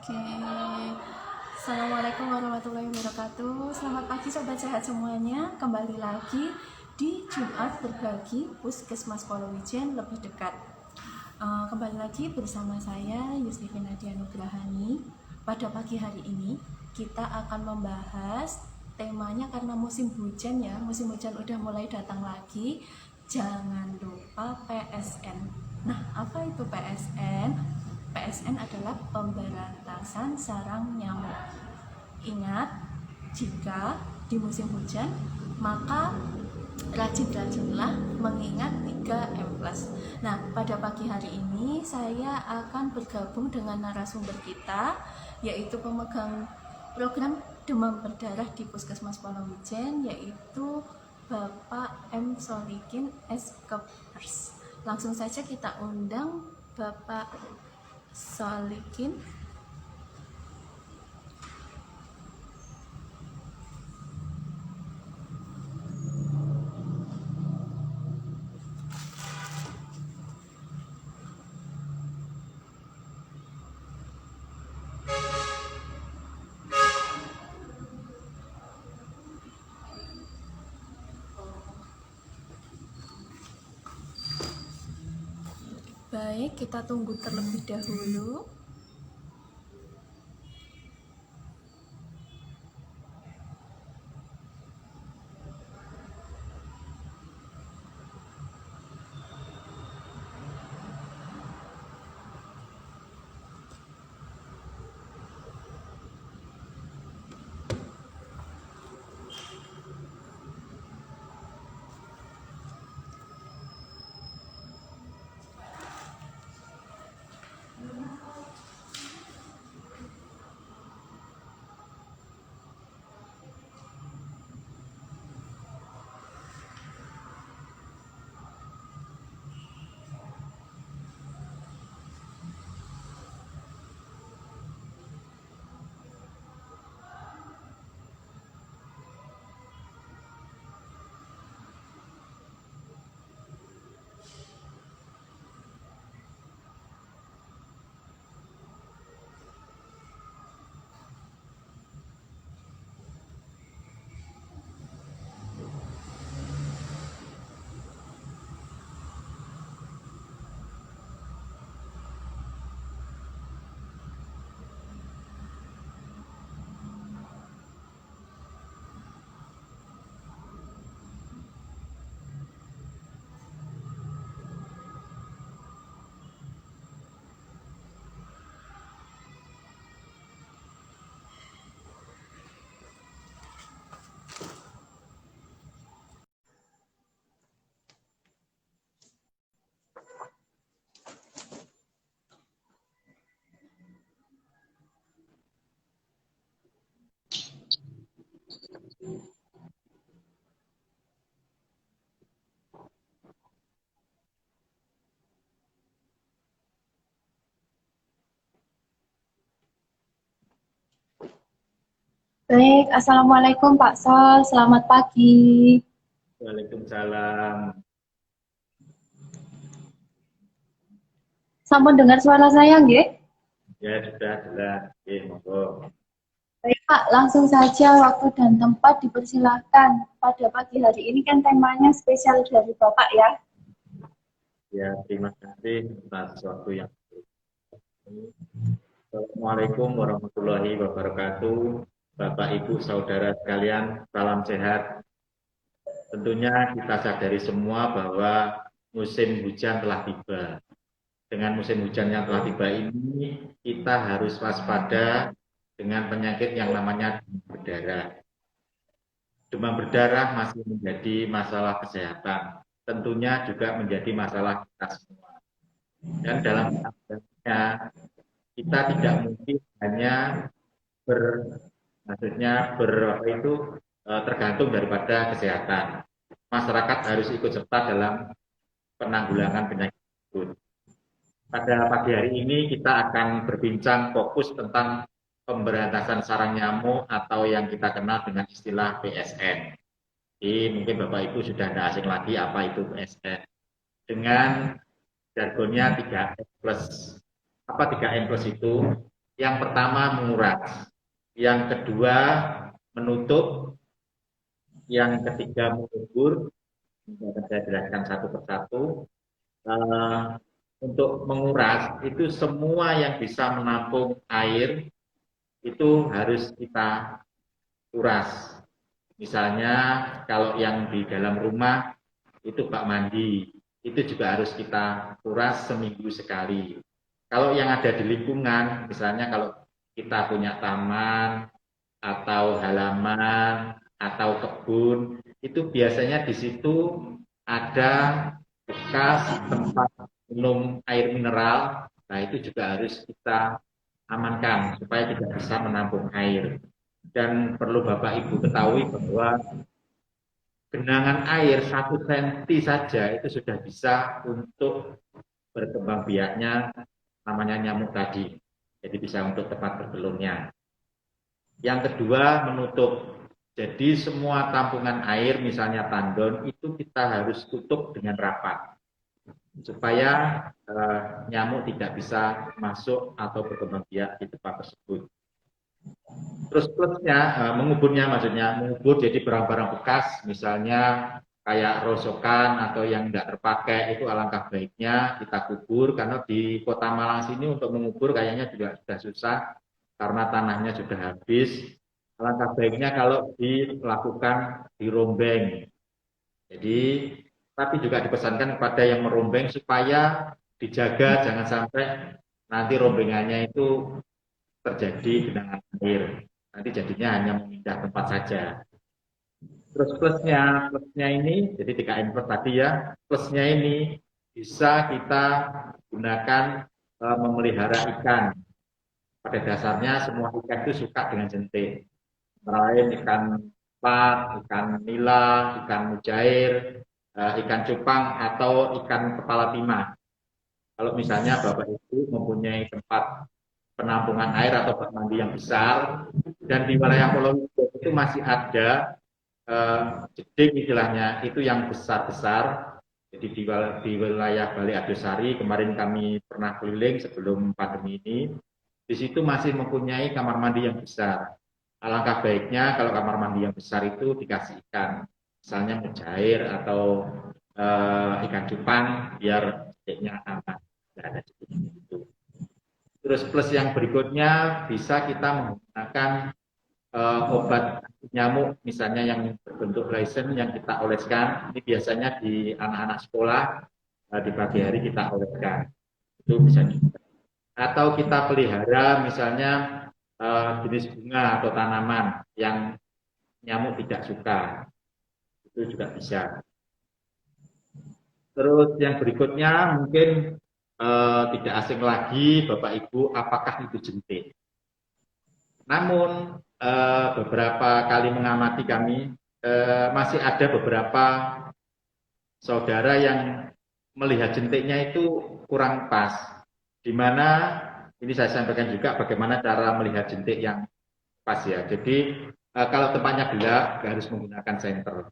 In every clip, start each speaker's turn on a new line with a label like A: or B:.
A: Oke. Assalamualaikum warahmatullahi wabarakatuh. Selamat pagi sobat sehat semuanya. Kembali lagi di Jumat Berbagi Puskesmas Polowijen lebih dekat. Kembali lagi bersama saya Yustifin Nadia Nugrahani. Pada pagi hari ini kita akan membahas temanya karena musim hujan ya. Musim hujan udah mulai datang lagi. Jangan lupa PSN. Nah, apa itu PSN? PSN adalah pemberantasan sarang nyamuk. Ingat, jika di musim hujan, maka rajin-rajinlah mengingat 3M+. Nah, pada pagi hari ini saya akan bergabung dengan narasumber kita, yaitu pemegang program demam berdarah di Puskesmas Polowijen, yaitu Bapak M. Solikin S.Kepers. Langsung saja kita undang Bapak Solikin. Baik, kita tunggu terlebih dahulu. Baik, Assalamualaikum Pak Sol, selamat pagi.
B: Waalaikumsalam.
A: Sampun dengar suara saya, nggih?
B: Ya sudah jelas. Monggo.
A: Baik Pak, langsung saja waktu dan tempat dipersilahkan. Pada pagi hari ini kan temanya spesial dari Bapak ya.
B: Ya, terima kasih atas waktu yang Assalamualaikum warahmatullahi wabarakatuh. Bapak, Ibu, Saudara sekalian, salam sehat. Tentunya kita sadari semua bahwa musim hujan telah tiba. Dengan musim hujan yang telah tiba ini, kita harus waspada dengan penyakit yang namanya demam berdarah. Demam berdarah masih menjadi masalah kesehatan. Tentunya juga menjadi masalah kita semua. Dan dalam penanganannya, kita tidak mungkin hanya tergantung daripada kesehatan. Masyarakat harus ikut serta dalam penanggulangan penyakit tersebut. Pada pagi hari ini kita akan berbincang fokus tentang pemberantasan sarang nyamuk atau yang kita kenal dengan istilah PSN. Jadi mungkin Bapak Ibu sudah tidak asing lagi apa itu PSN. Dengan jargonnya 3M+. Apa 3M+ itu? Yang pertama menguras, yang kedua menutup, yang ketiga mengubur. Ini akan saya jelaskan satu persatu. Eh, untuk menguras itu semua yang bisa menampung air itu harus kita kuras. Misalnya kalau yang di dalam rumah itu bak mandi, itu juga harus kita kuras seminggu sekali. Kalau yang ada di lingkungan, misalnya kalau kita punya taman atau halaman atau kebun, itu biasanya di situ ada bekas tempat minum air mineral. Nah, itu juga harus kita amankan supaya tidak bisa menampung air. Dan perlu Bapak Ibu ketahui bahwa genangan air 1 senti saja itu sudah bisa untuk berkembang biaknya namanya nyamuk tadi. Jadi bisa untuk tempat bertelurnya. Yang kedua menutup. Jadi semua tampungan air misalnya tandon itu kita harus tutup dengan rapat supaya nyamuk tidak bisa masuk atau berkembang biak di tempat tersebut. Terus plusnya, menguburnya maksudnya, mengubur jadi barang-barang bekas, misalnya kayak rosokan atau yang tidak terpakai, itu alangkah baiknya kita kubur, karena di kota Malang sini untuk mengubur kayaknya juga sudah susah, karena tanahnya sudah habis. Alangkah baiknya kalau dilakukan di rombeng. Jadi, tapi juga dipesankan kepada yang merombeng supaya dijaga, jangan sampai nanti rombengannya itu terjadi genangan air. Nanti jadinya hanya memindah tempat saja. Terus plusnya ini, jadi 3M plus tadi ya, plusnya ini bisa kita gunakan memelihara ikan. Pada dasarnya semua ikan itu suka dengan jentik. Lain ikan pat, ikan nila, ikan mujair, ikan cupang atau ikan kepala timah. Kalau misalnya Bapak Ibu mempunyai tempat penampungan air atau bak mandi yang besar dan di wilayah Pulau itu masih ada jeding istilahnya itu yang besar-besar. Jadi di wilayah Bali Adosari kemarin kami pernah keliling sebelum pandemi ini, di situ masih mempunyai kamar mandi yang besar. Alangkah baiknya kalau kamar mandi yang besar itu dikasih ikan, misalnya mujair atau ikan cupang biar jedingnya aman, tidak ada jeding itu. Terus plus yang berikutnya bisa kita menggunakan obat nyamuk misalnya yang berbentuk raisin yang kita oleskan. Ini biasanya di anak-anak sekolah di pagi hari kita oleskan. Itu bisa juga. Atau kita pelihara misalnya jenis bunga atau tanaman yang nyamuk tidak suka. Itu juga bisa. Terus yang berikutnya mungkin tidak asing lagi Bapak Ibu, apakah itu jentik? Namun beberapa kali mengamati kami masih ada beberapa saudara yang melihat jentiknya itu kurang pas. Di mana ini saya sampaikan juga bagaimana cara melihat jentik yang pas ya. Jadi kalau tempatnya gelap harus menggunakan senter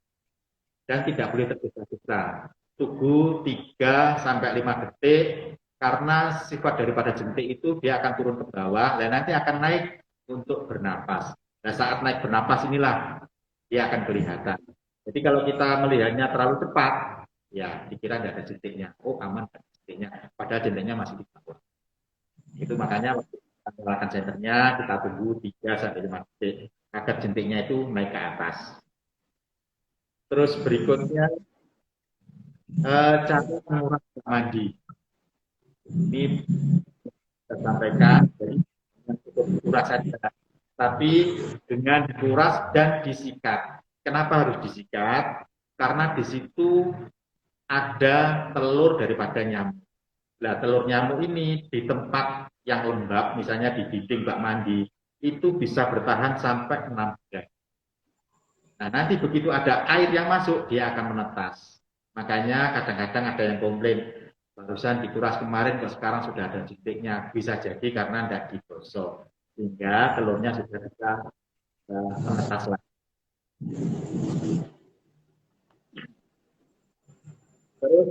B: dan tidak boleh tergesa-gesa. Tunggu 3 sampai 5 detik karena sifat daripada jentik itu dia akan turun ke bawah dan nanti akan naik untuk bernapas. Nah, saat naik bernapas inilah dia akan kelihatan. Jadi kalau kita melihatnya terlalu cepat, ya dikira tidak ada jentiknya. Oh aman ada jentiknya, padahal jentiknya masih di bawah. Itu makanya waktu kita melakukan senternya, kita tunggu 3 sampai 5 detik agar jentiknya itu naik ke atas. Terus berikutnya cara mengurangi mandi. Ini saya sampaikan, jadi cukup kuras saja. Tapi dengan dikuras dan disikat. Kenapa harus disikat? Karena di situ ada telur daripada nyamuk. Nah, telur nyamuk ini di tempat yang lembab, misalnya di dinding bak mandi, itu bisa bertahan sampai 6 bulan. Nah, nanti begitu ada air yang masuk, dia akan menetas. Makanya kadang-kadang ada yang komplain, barusan dikuras kemarin, kok sekarang sudah ada jentiknya. Bisa jadi karena tidak digosok. Sehingga telurnya sudah bisa menetas lagi. Terus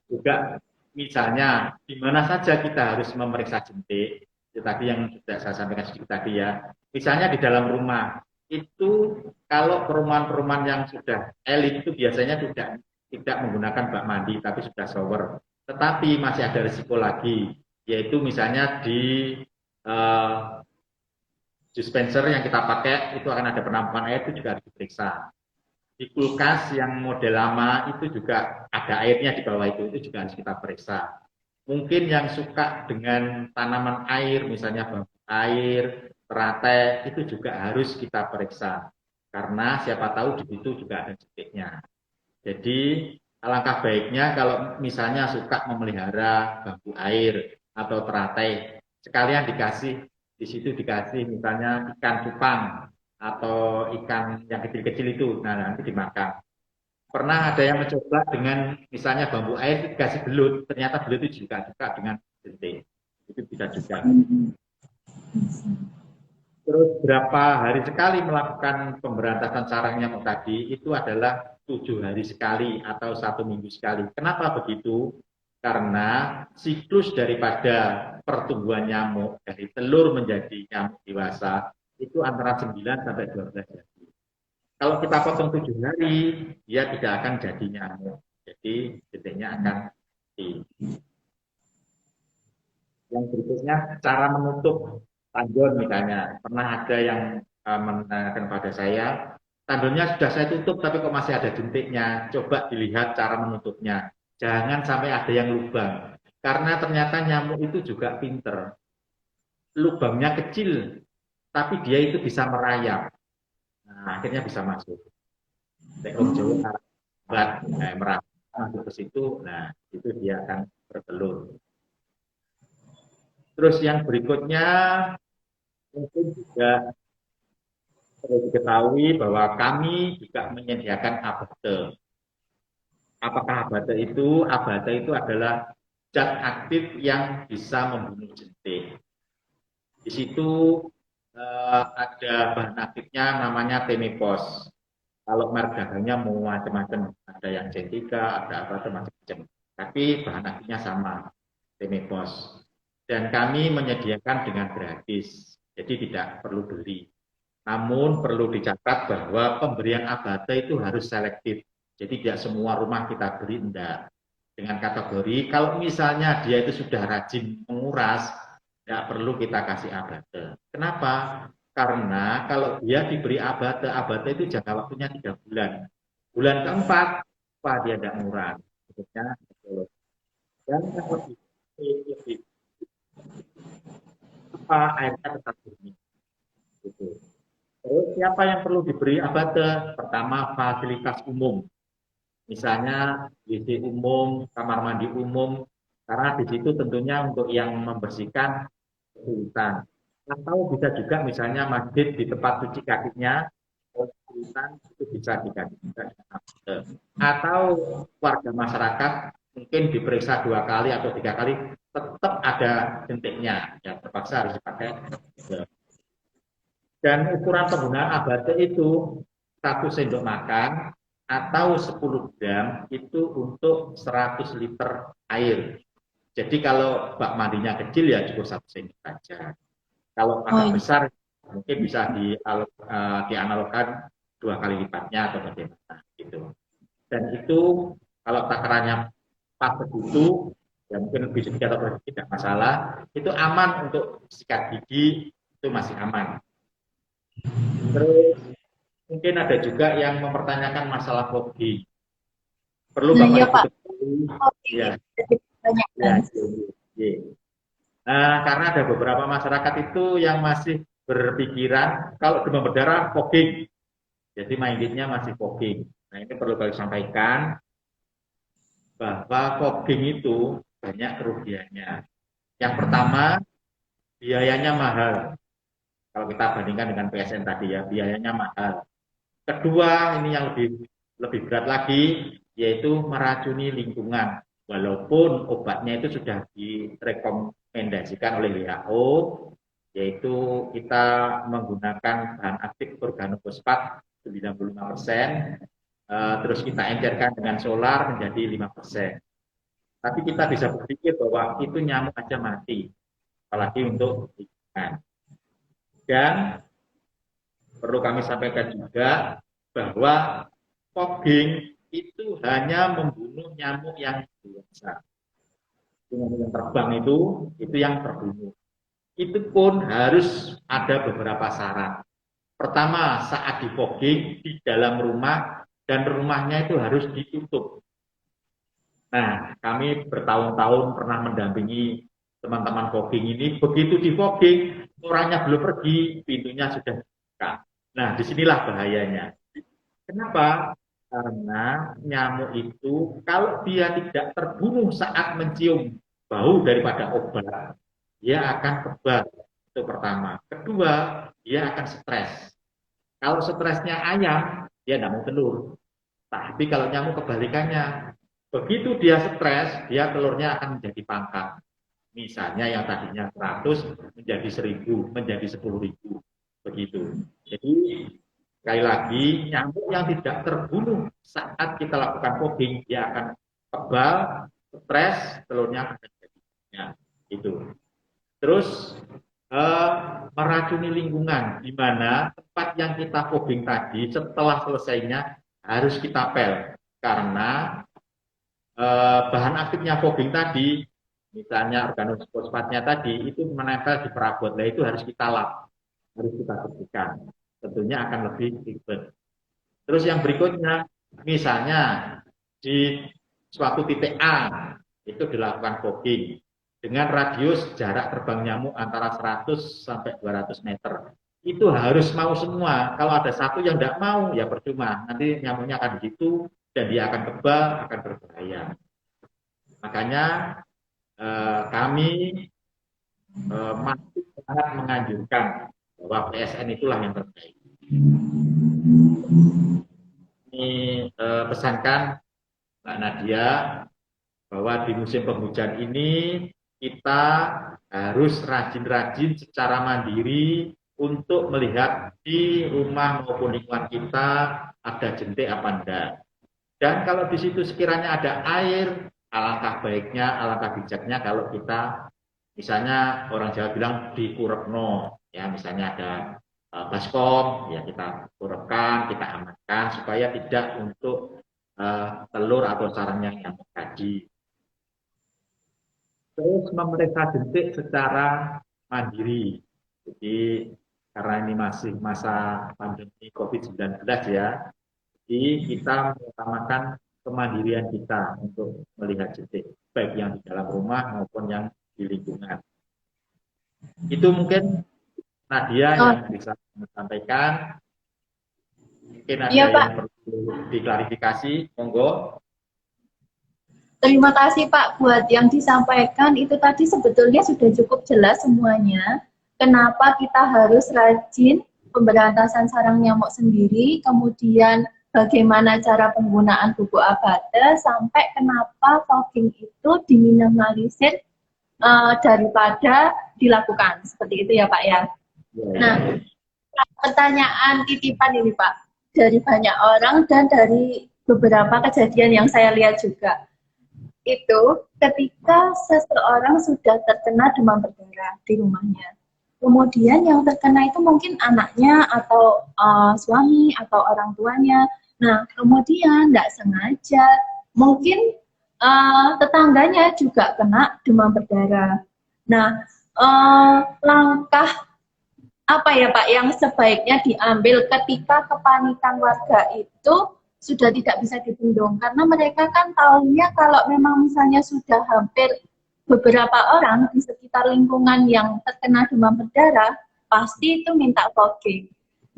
B: juga misalnya, di mana saja kita harus memeriksa jentik, Itu tadi yang sudah saya sampaikan sedikit tadi ya. Misalnya di dalam rumah, itu kalau perumahan-perumahan yang sudah elit itu biasanya tidak menggunakan bak mandi, tapi sudah shower. Tetapi masih ada risiko lagi, yaitu misalnya di uh, dispenser yang kita pakai itu akan ada penampungan air, itu juga harus diperiksa. Di kulkas yang model lama itu juga ada airnya di bawah itu juga harus kita periksa. Mungkin yang suka dengan tanaman air, misalnya bambu air, teratai, itu juga harus kita periksa. Karena siapa tahu di situ juga ada jentiknya. Jadi alangkah baiknya kalau misalnya suka memelihara bambu air atau teratai, sekalian dikasih, di situ dikasih misalnya ikan cupang atau ikan yang kecil-kecil itu, nah nanti dimakan. Pernah ada yang mencoba dengan misalnya bambu air dikasih belut, ternyata belut itu juga suka dengan jentik. Itu bisa juga. Terus berapa hari sekali melakukan pemberantasan sarang nyamuk tadi, itu adalah 7 hari sekali atau 1 minggu sekali. Kenapa begitu? Karena siklus daripada pertumbuhan nyamuk dari telur menjadi nyamuk dewasa itu antara 9 sampai 12 hari. Kalau kita potong 7 hari, dia tidak akan jadi nyamuk. Jadi jentiknya akan mati. Yang berikutnya, cara menutup tandon misalnya. Pernah ada yang menanyakan pada saya, tandonnya sudah saya tutup tapi kok masih ada jentiknya. Coba dilihat cara menutupnya. Jangan sampai ada yang lubang. Karena ternyata nyamuk itu juga pinter. Lubangnya kecil, tapi dia itu bisa merayap. Nah, akhirnya bisa masuk. Om Jawa merayap masuk ke situ, nah itu dia akan bertelur. Terus yang berikutnya mungkin juga perlu diketahui bahwa kami juga menyediakan abate. Apakah abate itu? Abate itu adalah zat aktif yang bisa membunuh jentik. Di situ ada bahan aktifnya namanya temipos. Kalau merek dagangnya mau macam-macam, ada yang Zentika, ada apa macam-macam. Tapi bahan aktifnya sama, temipos. Dan kami menyediakan dengan gratis, jadi tidak perlu beli. Namun perlu dicatat bahwa pemberian abate itu harus selektif. Jadi tidak semua rumah kita beri, enggak. Dengan kategori, kalau misalnya dia itu sudah rajin menguras, tidak perlu kita kasih abate. Kenapa? Karena kalau dia diberi abate, abate itu jangka waktunya 3 bulan. Bulan keempat, apa dia tidak nguras. Dan yang lebih apa airnya tetap jernih. Gitu. Terus siapa yang perlu diberi abate? Pertama, fasilitas umum. Misalnya WC umum, kamar mandi umum, karena di situ tentunya untuk yang membersihkan kesulitan. Atau bisa juga misalnya masjid di tempat cuci kakinya, kesulitan itu bisa diganti juga dengan abate. Atau warga masyarakat mungkin diperiksa 2 kali atau 3 kali, tetap ada jentiknya, ya terpaksa harus dipakai. Dan ukuran penggunaan abate itu 1 sendok makan atau 10 gram itu untuk 100 liter air. Jadi kalau bak mandinya kecil ya cukup 1 sendok saja. Kalau agak besar mungkin bisa dianalogkan 2 kali lipatnya atau bagaimana gitu. Dan itu kalau takarannya pas begitu, ya mungkin lebih sedikit atau lebih tidak masalah, itu aman untuk sikat gigi, itu masih aman. Terus mungkin ada juga yang mempertanyakan masalah fogging. Perlu Bapak Ibu ketahui. Ya. Nah, karena ada beberapa masyarakat itu yang masih berpikiran kalau demam berdarah fogging. Jadi mindednya masih fogging. Nah, ini perlu kami sampaikan bahwa fogging itu banyak kerugiannya. Yang pertama, biayanya mahal. Kalau kita bandingkan dengan PSN tadi ya, biayanya mahal. Kedua, ini yang lebih berat lagi, yaitu meracuni lingkungan. Walaupun obatnya itu sudah direkomendasikan oleh WHO, yaitu kita menggunakan bahan aktif organofosfat 95%, terus kita encerkan dengan solar menjadi 5%. Tapi kita bisa berpikir bahwa itu nyamuk aja mati. apalagi untuk lingkungan. Dan perlu kami sampaikan juga bahwa fogging itu hanya membunuh nyamuk yang biasa. Nyamuk yang terbang itu yang terbunuh. Itu pun harus ada beberapa syarat. Pertama, saat di fogging di dalam rumah dan rumahnya itu harus ditutup. Nah, kami bertahun-tahun pernah mendampingi teman-teman fogging ini. Begitu di fogging, orangnya belum pergi, pintunya sudah dibuka. Nah, disinilah bahayanya. Kenapa? Karena nyamuk itu kalau dia tidak terbunuh saat mencium bau daripada obat, dia akan kebal. Itu pertama. Kedua, dia akan stres. Kalau stresnya ayam, dia tidak mau telur. Tapi kalau nyamuk kebalikannya, begitu dia stres, dia telurnya akan menjadi pangkat. Misalnya yang tadinya 100 menjadi 1000, menjadi 10.000. Begitu. Jadi sekali lagi, nyamuk yang tidak terbunuh saat kita lakukan fogging, dia akan kebal, stres, telurnya akan menjadi banyak. Itu. Terus meracuni lingkungan, di mana tempat yang kita fogging tadi setelah selesainya harus kita pel, karena bahan aktifnya fogging tadi, misalnya organofosfatnya tadi itu menempel di perabot, nah itu harus kita lap, harus kita bersihkan. Tentunya akan lebih ribet. Terus yang berikutnya, misalnya di suatu titik A itu dilakukan fogging dengan radius jarak terbang nyamuk antara 100 sampai 200 meter. Itu harus mau semua. Kalau ada satu yang tidak mau, ya percuma. Nanti nyamuknya akan begitu dan dia akan kebal, akan berbahaya. Makanya kami masih sangat menganjurkan bahwa PSN itulah yang terbaik. Ini pesankan Mbak Nadia bahwa di musim penghujan ini kita harus rajin-rajin secara mandiri untuk melihat di rumah maupun lingkungan kita ada jentik apa enggak. Dan kalau di situ sekiranya ada air, alangkah baiknya, alangkah bijaknya kalau kita, misalnya orang Jawa bilang dikurepno, ya misalnya ada baskom, ya kita kurepkan, kita amankan supaya tidak untuk telur atau sarangnya yang tadi. Terus memeriksa jentik secara mandiri. Jadi karena ini masih masa pandemi COVID-19 ya, jadi kita mengutamakan kemandirian kita untuk melihat jentik, baik yang di dalam rumah maupun yang di lingkungan. Itu mungkin Nadia yang bisa sampaikan. Mungkin ada
C: Iya, Pak.
B: yang perlu diklarifikasi, monggo.
C: Terima kasih Pak buat yang disampaikan. Itu tadi sebetulnya sudah cukup jelas semuanya. Kenapa kita harus rajin pemberantasan sarang nyamuk sendiri, kemudian bagaimana cara penggunaan bubuk abate, sampai kenapa fogging itu diminimalisir daripada dilakukan. Seperti itu ya Pak ya. Nah, pertanyaan titipan ini Pak, dari banyak orang dan dari beberapa kejadian yang saya lihat juga. Itu ketika seseorang sudah terkena demam berdarah di rumahnya. Kemudian yang terkena itu mungkin anaknya atau suami atau orang tuanya. Nah, kemudian tidak sengaja, mungkin tetangganya juga kena demam berdarah. Nah, langkah apa ya Pak yang sebaiknya diambil ketika kepanikan warga itu sudah tidak bisa dibendung, karena mereka kan tahunya kalau memang misalnya sudah hampir beberapa orang di sekitar lingkungan yang terkena demam berdarah, pasti itu minta fogging.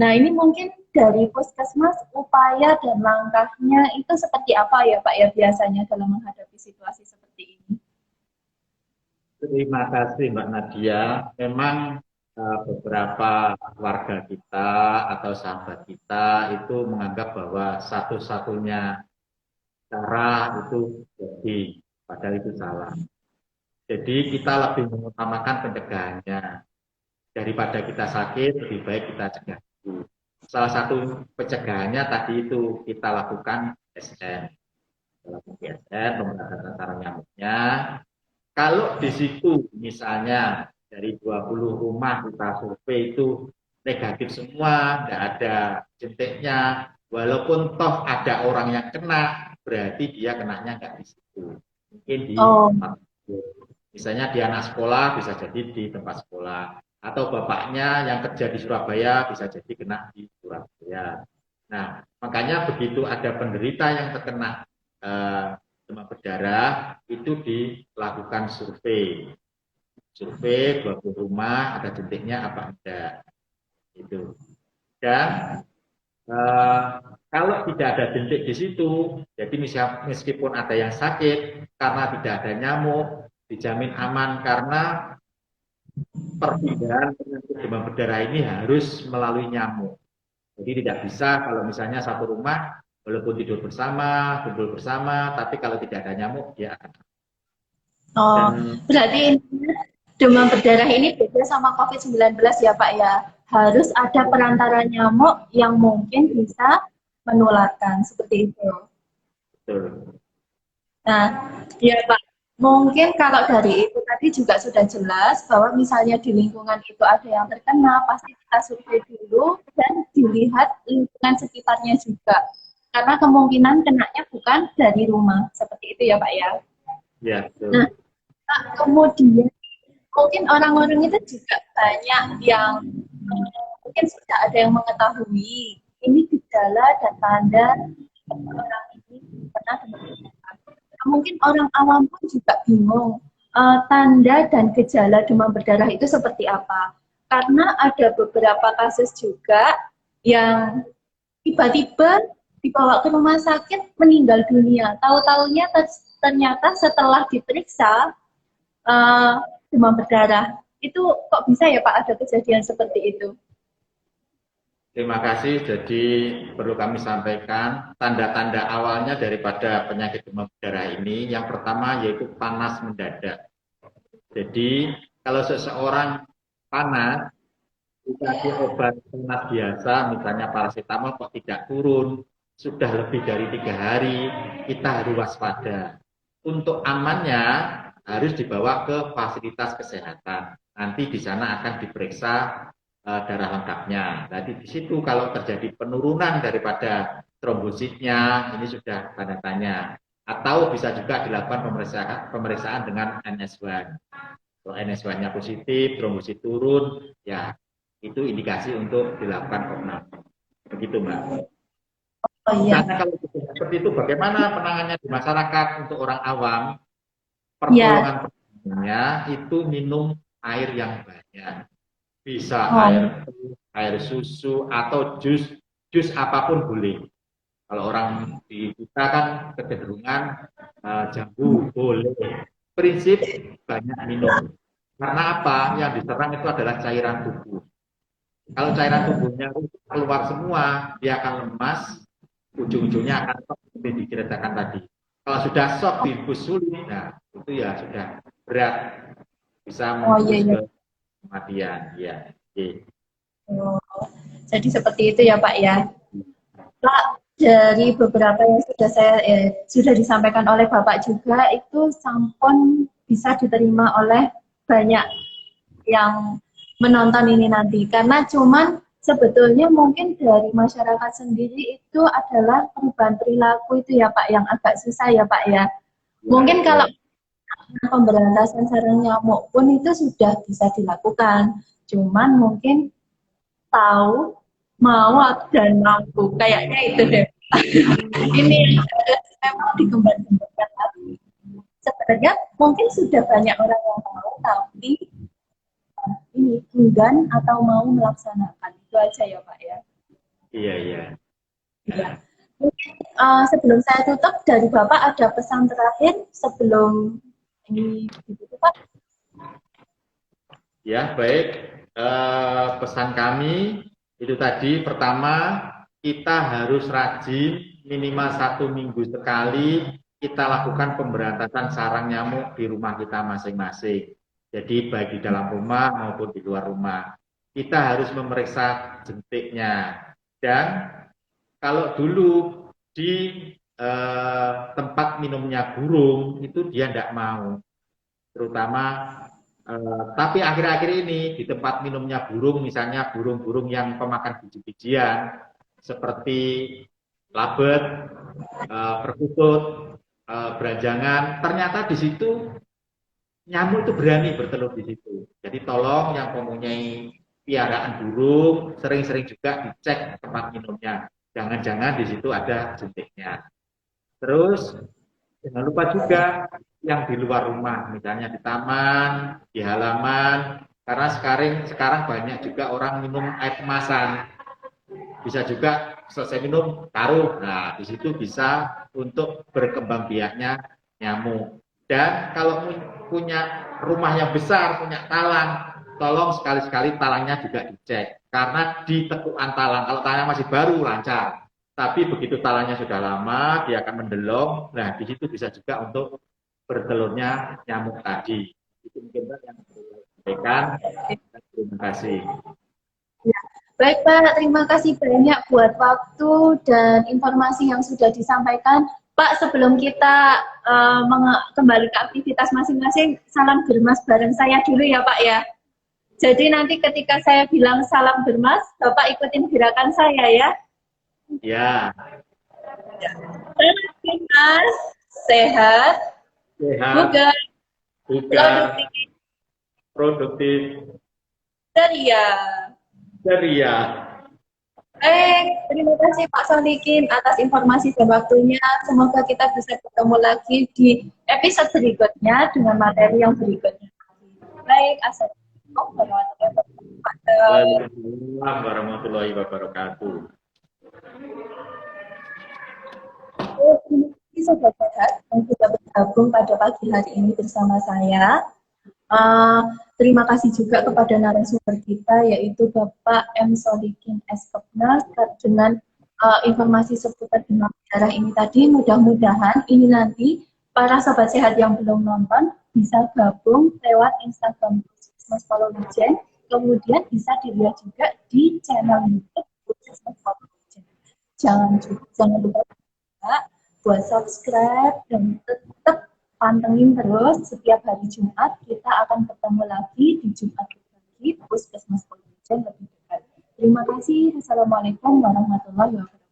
C: Nah ini mungkin dari puskesmas upaya dan langkahnya itu seperti apa ya Pak ya biasanya dalam menghadapi situasi seperti ini?
B: Terima kasih Mbak Nadia. Memang beberapa warga kita atau sahabat kita itu menganggap bahwa satu-satunya cara itu fogging, padahal itu salah. Jadi kita lebih mengutamakan pencegahannya. Daripada kita sakit, lebih baik kita cegah dulu. Salah satu pencegahannya tadi itu kita lakukan PSN. PSN, pemberantasan sarang nyamuknya. Kalau di situ misalnya dari 20 rumah kita survei itu negatif semua, nggak ada jentiknya. Walaupun toh ada orang yang kena, berarti dia kenanya nggak di situ. Mungkin di
C: Oh,
B: tempat, misalnya di anak sekolah bisa jadi di tempat sekolah, atau bapaknya yang kerja di Surabaya bisa jadi kena di Surabaya. Nah, makanya begitu ada penderita yang terkena demam berdarah, itu dilakukan survei. Survei 20 rumah, ada jentiknya apa enggak. Itu. Dan kalau tidak ada jentik di situ, jadi meskipun ada yang sakit, karena tidak ada nyamuk, dijamin aman karena perpindahan penyakit demam berdarah ini harus melalui nyamuk. Jadi tidak bisa kalau misalnya satu rumah, walaupun tidur bersama, kumpul bersama, tapi kalau tidak ada nyamuk, dia akan.
C: oh,
B: Dan
C: berarti intinya demam berdarah ini beda sama COVID-19 ya Pak ya. Harus ada perantara nyamuk yang mungkin bisa menularkan seperti itu.
B: betul.
C: Nah, ya Pak, mungkin kalau dari itu tadi juga sudah jelas bahwa misalnya di lingkungan itu ada yang terkena, pasti kita survei dulu dan dilihat lingkungan sekitarnya juga. Karena kemungkinan kenanya bukan dari rumah, seperti itu ya Pak ya.
B: Ya,
C: Nah,
B: betul.
C: Pak, kemudian mungkin orang-orang itu juga banyak yang mungkin sudah ada yang mengetahui ini gejala dan tanda orang ini pernah demam berdarah. Mungkin orang awam pun juga bingung tanda dan gejala demam berdarah itu seperti apa. Karena ada beberapa kasus juga yang tiba-tiba dibawa ke rumah sakit meninggal dunia. Tahu-taunya ternyata setelah diperiksa demam berdarah. Itu kok bisa ya Pak ada kejadian seperti itu?
B: Terima kasih. Jadi perlu kami sampaikan tanda-tanda awalnya daripada penyakit demam berdarah ini. Yang pertama yaitu panas mendadak. Jadi kalau seseorang panas, dikasih obat panas biasa, misalnya paracetamol kok tidak turun, sudah lebih dari 3 hari, kita harus waspada. Untuk amannya harus dibawa ke fasilitas kesehatan. Nanti di sana akan diperiksa darah lengkapnya. Jadi di situ kalau terjadi penurunan daripada trombositnya, ini sudah tanda tanya. Atau bisa juga dilakukan pemeriksaan dengan NS1. Kalau NS1-nya positif, trombosit turun, ya itu indikasi untuk dilakukan koordinasi. Begitu, Mbak.
C: Oh iya,
B: Misalnya kalau seperti itu, bagaimana penanganannya di masyarakat untuk orang awam?
C: ya.
B: Pertolongan pertamanya itu minum air yang banyak. Bisa
C: Oh,
B: air susu atau jus apapun boleh. Kalau orang di kita kan kecenderungan jambu boleh. Prinsip banyak minum. Karena apa? Yang diserang itu adalah cairan tubuh. Kalau cairan tubuhnya keluar semua, dia akan lemas, ujung-ujungnya akan shock seperti diceritakan tadi. Kalau sudah shock diinfus sulit, nah itu ya sudah berat, bisa
C: oh iya
B: menembus
C: iya.
B: ke kematian. Ya, oke.
C: Oh, jadi seperti itu ya Pak ya. Pak, dari beberapa yang sudah disampaikan oleh Bapak juga itu sampon bisa diterima oleh banyak yang menonton ini nanti. Karena cuman sebetulnya mungkin dari masyarakat sendiri itu adalah perubahan perilaku itu ya Pak yang agak susah ya Pak ya.
B: Ya,
C: Mungkin kalau
B: betul.
C: pemberantasan sarang nyamuk pun itu sudah bisa dilakukan. Cuman mungkin tahu, mau, dan mampu. Kayaknya itu deh. Ini yang harus memang dikembangkan lagi. Sebenarnya mungkin sudah banyak orang yang tahu, tapi ini enggan atau mau melaksanakan. Itu aja ya Pak ya.
B: Iya, iya.
C: Ya. Mungkin sebelum saya tutup, dari Bapak ada pesan terakhir sebelum ini ditutup Pak?
B: Ya, baik. Pesan kami itu tadi, pertama, kita harus rajin, minimal 1 minggu sekali, kita lakukan pemberantasan sarang nyamuk di rumah kita masing-masing. Jadi baik di dalam rumah maupun di luar rumah. Kita harus memeriksa jentiknya. Dan kalau dulu di tempat minumnya burung, itu dia tidak mau. Terutama Tapi akhir-akhir ini di tempat minumnya burung, misalnya burung-burung yang pemakan biji-bijian seperti labet, perkutut, beranjangan, ternyata di situ nyamuk itu berani bertelur di situ. Jadi tolong yang mempunyai piaraan burung, sering-sering juga dicek tempat minumnya. Jangan-jangan di situ ada jentiknya. Terus jangan lupa juga yang di luar rumah, misalnya di taman, di halaman, karena sekarang banyak juga orang minum air kemasan. Bisa juga selesai minum taruh. Nah, di situ bisa untuk berkembang biaknya nyamuk. Dan kalau punya rumah yang besar, punya talang, tolong sekali-sekali talangnya juga dicek. Karena di tekuan talang, kalau talangnya masih baru lancar. Tapi begitu talangnya sudah lama, dia akan mendelong. Nah, di situ bisa juga untuk bertelurnya nyamuk tadi. Itu mungkin yang saya sampaikan. Terima kasih.
C: Baik Pak, terima kasih banyak buat waktu dan informasi yang sudah disampaikan. Pak, sebelum kita kembali ke aktivitas masing-masing, salam germas bareng saya dulu ya Pak ya. Jadi nanti ketika saya bilang salam germas, Bapak ikutin gerakan saya ya.
B: Ya.
C: Germas, sehat, bugar,
B: produktif,
C: ceria. Terima kasih Pak Solikin atas informasi dan waktunya. Semoga kita bisa ketemu lagi di episode berikutnya dengan materi yang berikutnya. Baik,
B: Assalamualaikum warahmatullahi wabarakatuh.
C: Terima kasih Sobat Sehat yang sudah bergabung pada pagi hari ini bersama saya. Terima kasih juga kepada narasumber kita yaitu Bapak M. Solikin S. dengan informasi seputar demam berdarah ini tadi. Mudah-mudahan ini nanti para sobat sehat yang belum nonton bisa gabung lewat Instagram Puskesmas Polowijen, kemudian bisa dilihat juga di channel YouTube Puskesmas Polowijen. Jangan lupa buat subscribe dan tetap pantengin terus setiap hari Jumat. Kita akan bertemu lagi di Jumat berbagi Puskesmas Polowijen lebih dekat. Terima kasih. Assalamualaikum warahmatullahi wabarakatuh.